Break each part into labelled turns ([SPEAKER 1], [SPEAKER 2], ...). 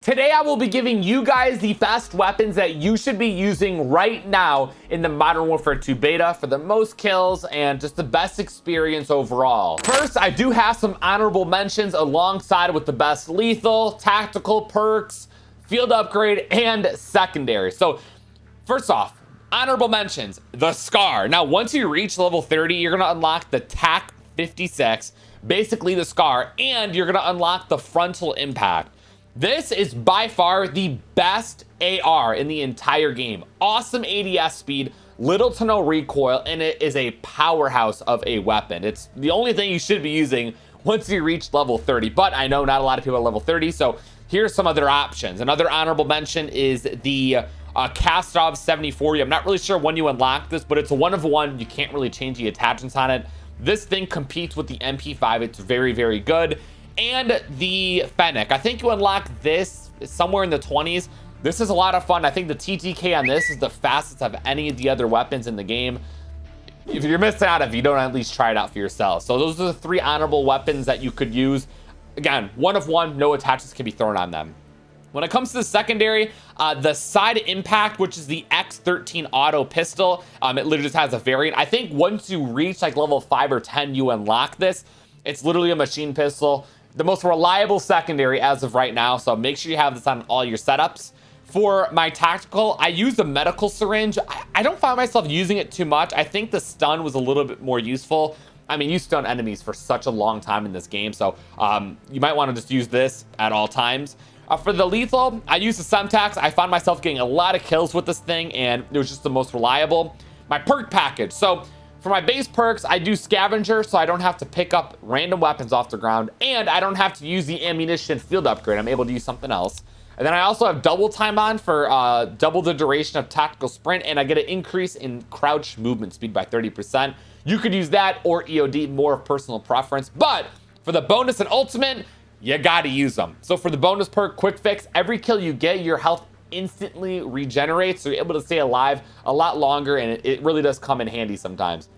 [SPEAKER 1] Today I will be giving you guys the best weapons that you should be using right now in the Modern Warfare 2 beta for the most kills and just the best experience overall. First, I do have some honorable mentions alongside with the best lethal, tactical perks, field upgrade, and secondary. So first off, honorable mentions, the Scar. Now, once you reach level 30, you're gonna unlock the TAC 56, basically the Scar, and you're gonna unlock the frontal impact. This is by far the best AR in the entire game. Awesome ADS speed, little to no recoil, and it is a powerhouse of a weapon. It's the only thing you should be using once you reach level 30, but I know not a lot of people are level 30, so here's some other options. Another honorable mention is the Kastov 7040. I'm not really sure when you unlock this, but it's a one of one. You can't really change the attachments on it. This thing competes with the MP5. It's very, very good. And the Fennec, I think you unlock this somewhere in the 20s. This is a lot of fun. I think the TTK on this is the fastest of any of the other weapons in the game. If you're missing out if you don't at least try it out for yourself. So those are the three honorable weapons that you could use. Again, one of one, no attachments can be thrown on them. When it comes to the secondary, the side impact, which is the X13 auto pistol, it literally just has a variant. I think once you reach like level 5 or 10, you unlock this. It's literally a machine pistol. The most reliable secondary as of right now, so make sure you have this on all your setups. For my tactical, I use the medical syringe. I don't find myself using it too much. I think the stun was a little bit more useful. I mean, you stun enemies for such a long time in this game, so you might want to just use this at all times. For the lethal, I use the Semtex. I found myself getting a lot of kills with this thing, and it was just the most reliable. My perk package. So for my base perks, I do scavenger, so I don't have to pick up random weapons off the ground, and I don't have to use the ammunition field upgrade. I'm able to use something else. And then I also have double time on for double the duration of tactical sprint, and I get an increase in crouch movement speed by 30%. You could use that or EOD, more of personal preference. But for the bonus and ultimate, you gotta use them. So for the bonus perk, quick fix, every kill you get, your health instantly regenerates, so you're able to stay alive a lot longer, and it really does come in handy sometimes.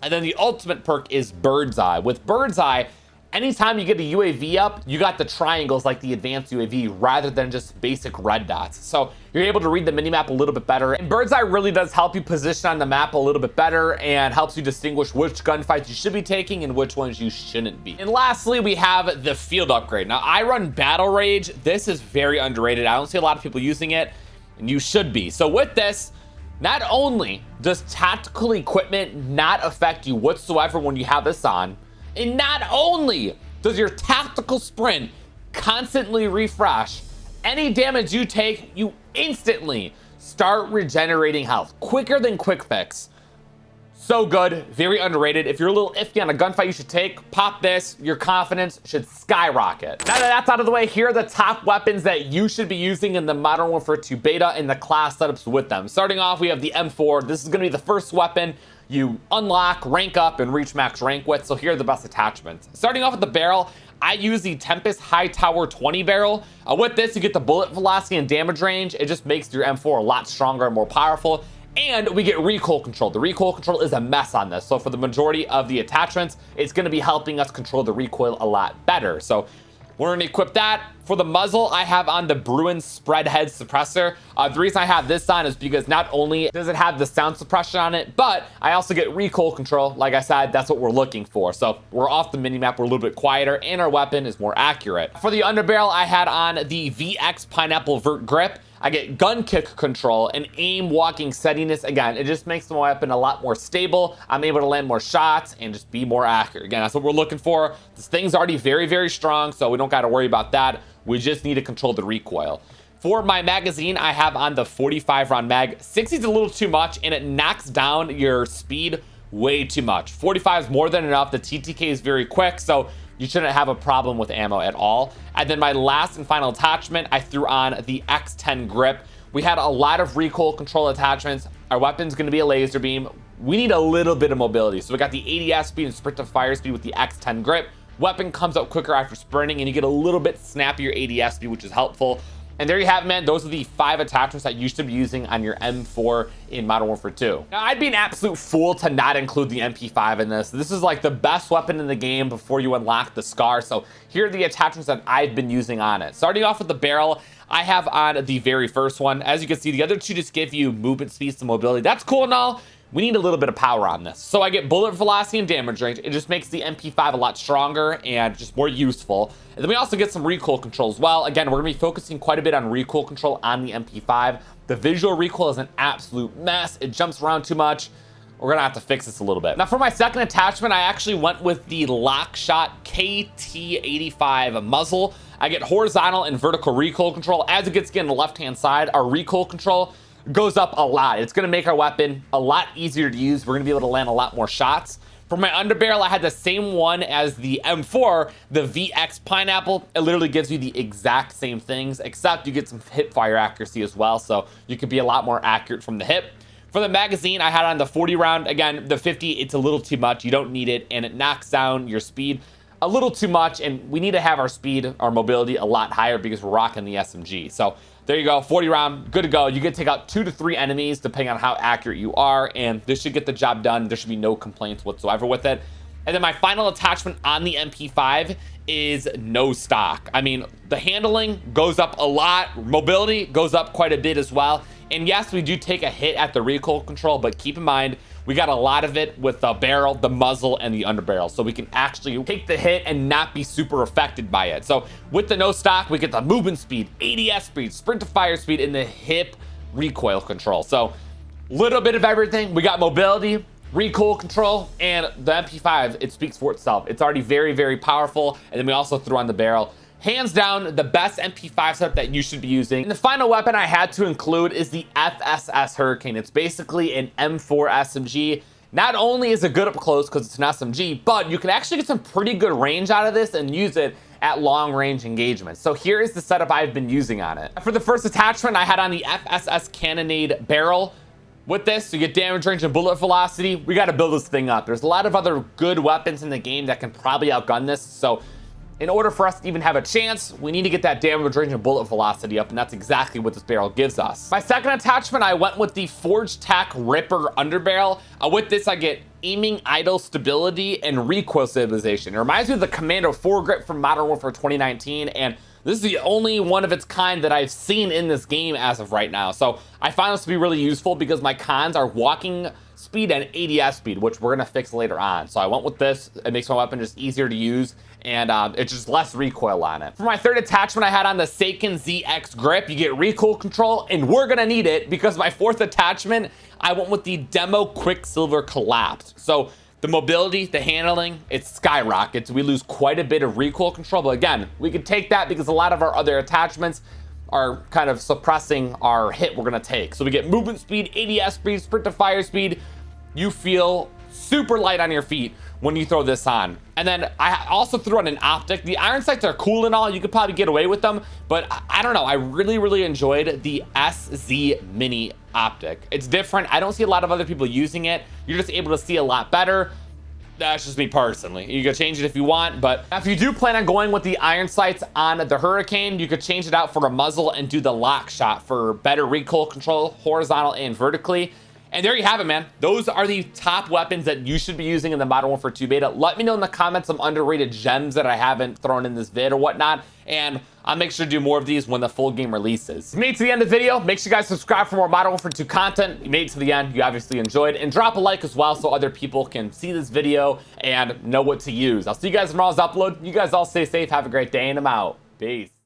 [SPEAKER 1] And then the ultimate perk is Bird's Eye. With Bird's Eye, anytime you get a UAV up, you got the triangles like the advanced UAV rather than just basic red dots. So you're able to read the minimap a little bit better. And Bird's Eye really does help you position on the map a little bit better and helps you distinguish which gunfights you should be taking and which ones you shouldn't be. And lastly, we have the field upgrade. Now, I run Battle Rage. This is very underrated. I don't see a lot of people using it, and you should be. So with this, not only does tactical equipment not affect you whatsoever when you have this on, and not only does your tactical sprint constantly refresh, any damage you take, you instantly start regenerating health quicker than quick fix. So good, very underrated. If you're a little iffy on a gunfight you should take, pop this, your confidence should skyrocket. Now that that's out of the way, here are the top weapons that you should be using in the Modern Warfare 2 beta and the class setups with them. Starting off, we have the M4. This is gonna be the first weapon you unlock, rank up, and reach max rank with, so here are the best attachments. Starting off with the barrel, I use the Tempest High Tower 20 barrel. With this, you get the bullet velocity and damage range. It just makes your M4 a lot stronger and more powerful. And we get recoil control. The recoil control is a mess on this. So for the majority of the attachments, it's gonna be helping us control the recoil a lot better. So we're gonna equip that. For the muzzle, I have on the Bruin spread head suppressor. The reason I have this on is because not only does it have the sound suppression on it, but I also get recoil control. Like I said, that's what we're looking for. So we're off the minimap, we're a little bit quieter, and our weapon is more accurate. For the underbarrel, I had on the VX Pineapple Vert Grip. I get gun kick control and aim walking steadiness. Again, it just makes the weapon a lot more stable. I'm able to land more shots and just be more accurate. Again, that's what we're looking for. This thing's already very, very strong, so we don't got to worry about that. We just need to control the recoil. For my magazine, I have on the 45 round mag. 60 is a little too much, and it knocks down your speed way too much. 45 is more than enough. The TTK is very quick, so you shouldn't have a problem with ammo at all. And then my last and final attachment, I threw on the X10 grip. We had a lot of recoil control attachments. Our weapon's gonna be a laser beam. We need a little bit of mobility. So we got the ADS speed and sprint to fire speed with the X10 grip. Weapon comes up quicker after sprinting, and you get a little bit snappier ADS speed, which is helpful. And there you have it, man. Those are the 5 attachments that you should be using on your M4 in Modern Warfare 2. Now, I'd be an absolute fool to not include the MP5 in this. This is like the best weapon in the game before you unlock the SCAR. So here are the attachments that I've been using on it. Starting off with the barrel, I have on the very first one. As you can see, the other 2 just give you movement speed and mobility. That's cool and all. We need a little bit of power on this. So I get bullet velocity and damage range. It just makes the MP5 a lot stronger and just more useful. And then we also get some recoil control as well. Again, we're gonna be focusing quite a bit on recoil control on the MP5. The visual recoil is an absolute mess. It jumps around too much. We're gonna have to fix this a little bit. Now for my second attachment, I actually went with the Lockshot KT85 muzzle. I get horizontal and vertical recoil control. As it gets on the left-hand side, our recoil control goes up a lot. It's gonna make our weapon a lot easier to use. We're gonna be able to land a lot more shots. For my underbarrel, I had the same one as the M4, the VX Pineapple. It literally gives you the exact same things, except you get some hip fire accuracy as well, so you could be a lot more accurate from the hip. For the magazine, I had on the 40 round. Again, the 50, it's a little too much. You don't need it, and it knocks down your speed a little too much, and we need to have our speed, our mobility a lot higher because we're rocking the SMG. So there you go, 40 round, good to go. You can take out 2 to 3 enemies depending on how accurate you are, and this should get the job done. There should be no complaints whatsoever with it. And then my final attachment on the MP5 is no stock. I mean, the handling goes up a lot, mobility goes up quite a bit as well. And yes, we do take a hit at the recoil control, but keep in mind, we got a lot of it with the barrel, the muzzle, and the underbarrel. So we can actually take the hit and not be super affected by it. So with the no stock, we get the movement speed, ADS speed, sprint to fire speed, and the hip recoil control. So little bit of everything. We got mobility, recoil control, and the MP5, it speaks for itself. It's already very, very powerful. And then we also threw on the barrel. Hands down, the best MP5 setup that you should be using. And the final weapon I had to include is the FSS Hurricane. It's basically an M4 SMG. Not only is it good up close because it's an SMG, but you can actually get some pretty good range out of this and use it at long range engagements. So here is the setup I've been using on it. For the first attachment, I had on the FSS Cannonade barrel. With this, you get damage range and bullet velocity. We got to build this thing up. There's a lot of other good weapons in the game that can probably outgun this. So in order for us to even have a chance, we need to get that damage range and bullet velocity up, and that's exactly what this barrel gives us. My second attachment, I went with the Forge Tac Ripper underbarrel. With this, I get aiming idle stability and recoil stabilization. It reminds me of the Commando foregrip from Modern Warfare 2019, and this is the only one of its kind that I've seen in this game as of right now. So I find this to be really useful because my cons are walking speed and ADS speed, which we're gonna fix later on. So I went with this. It makes my weapon just easier to use, and it's just less recoil on it. For my third attachment, I had on the Seiken ZX grip. You get recoil control, and we're gonna need it because my fourth attachment, I went with the Demo Quicksilver Collapsed. So the mobility, the handling, it skyrockets. We lose quite a bit of recoil control, but again, we can take that because a lot of our other attachments are kind of suppressing our hit we're gonna take. So we get movement speed, ADS speed, sprint to fire speed. You feel super light on your feet when you throw this on. And then I also threw on an optic. The iron sights are cool and all. You could probably get away with them, but I don't know. I really, really enjoyed the SZ Mini optic. It's different. I don't see a lot of other people using it. You're just able to see a lot better. That's just me personally. You can change it if you want, but if you do plan on going with the iron sights on the Hurricane, you could change it out for a muzzle and do the lock shot for better recoil control, horizontal and vertically. And there you have it, man. Those are the top weapons that you should be using in the Modern Warfare 2 beta. Let me know in the comments some underrated gems that I haven't thrown in this vid or whatnot, and I'll make sure to do more of these when the full game releases. If you made it to the end of the video, make sure you guys subscribe for more Modern Warfare 2 content. You made it to the end, you obviously enjoyed, and drop a like as well so other people can see this video and know what to use. I'll see you guys tomorrow's upload. You guys all stay safe, have a great day, and I'm out. Peace.